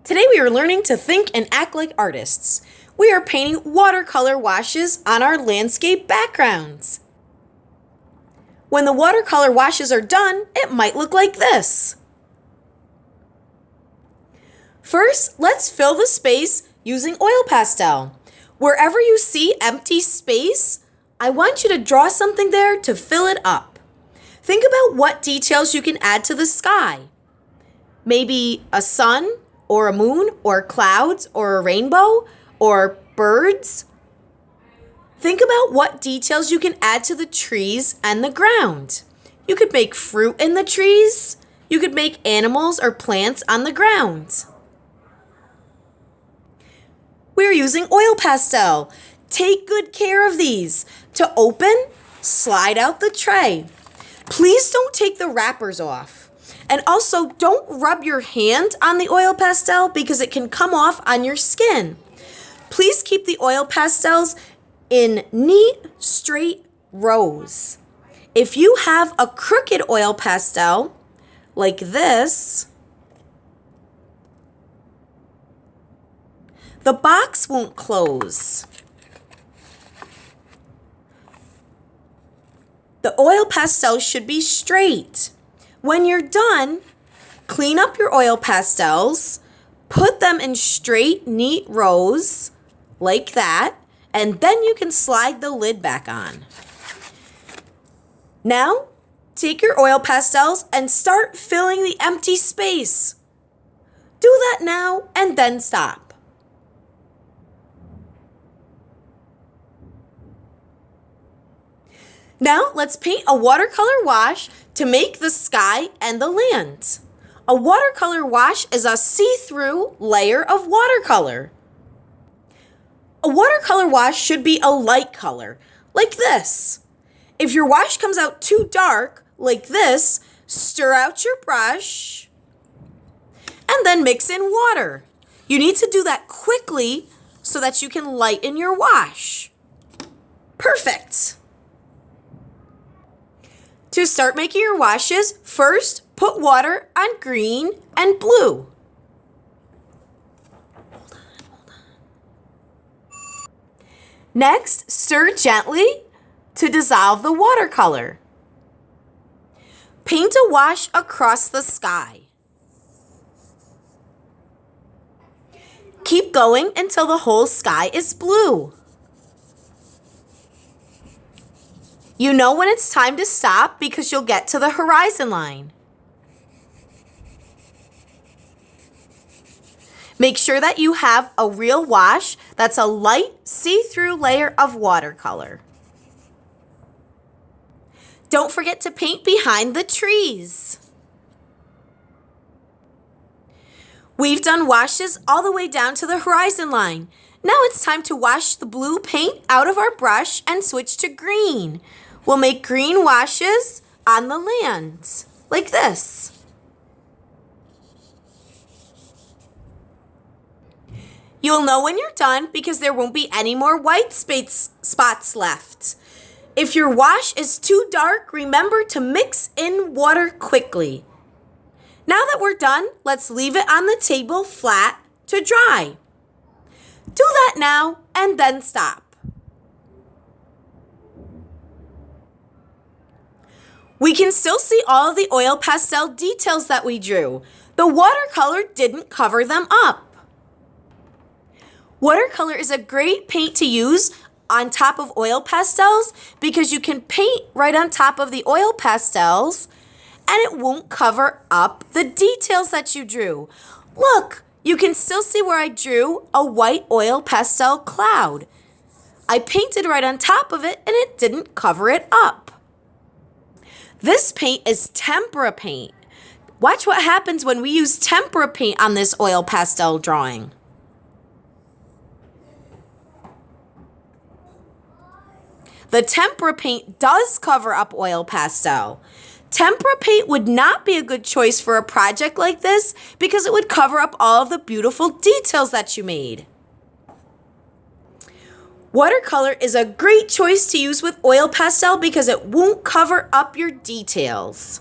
Today we are learning to think and act like artists. We are painting watercolor washes on our landscape backgrounds. When the watercolor washes are done, it might look like this. First, let's fill the space using oil pastel. Wherever you see empty space, I want you to draw something there to fill it up. Think about what details you can add to the sky. Maybe a sun, or a moon, or clouds, or a rainbow, or birds. Think about what details you can add to the trees and the ground. You could make fruit in the trees. You could make animals or plants on the ground. We're using oil pastel. Take good care of these. To open, slide out the tray. Please don't take the wrappers off. And also, don't rub your hand on the oil pastel because it can come off on your skin. Please keep the oil pastels in neat, straight rows. If you have a crooked oil pastel, like this, the box won't close. The oil pastel should be straight. When you're done, clean up your oil pastels, put them in straight, neat rows, like that, and then you can slide the lid back on. Now, take your oil pastels and start filling the empty space. Do that now and then stop. Now, let's paint a watercolor wash to make the sky and the land. A watercolor wash is a see-through layer of watercolor. A watercolor wash should be a light color, like this. If your wash comes out too dark, like this, stir out your brush and then mix in water. You need to do that quickly so that you can lighten your wash. Perfect. To start making your washes, first put water on green and blue. Next, stir gently to dissolve the watercolor. Paint a wash across the sky. Keep going until the whole sky is blue. You know when it's time to stop because you'll get to the horizon line. Make sure that you have a real wash that's a light, see-through layer of watercolor. Don't forget to paint behind the trees. We've done washes all the way down to the horizon line. Now it's time to wash the blue paint out of our brush and switch to green. We'll make green washes on the land, like this. You'll know when you're done because there won't be any more white spots left. If your wash is too dark, remember to mix in water quickly. Now that we're done, let's leave it on the table flat to dry. Do that now and then stop. We can still see all of the oil pastel details that we drew. The watercolor didn't cover them up. Watercolor is a great paint to use on top of oil pastels because you can paint right on top of the oil pastels and it won't cover up the details that you drew. Look, you can still see where I drew a white oil pastel cloud. I painted right on top of it and it didn't cover it up. This paint is tempera paint. Watch what happens when we use tempera paint on this oil pastel drawing. The tempera paint does cover up oil pastel. Tempera paint would not be a good choice for a project like this because it would cover up all of the beautiful details that you made. Watercolor is a great choice to use with oil pastel because it won't cover up your details.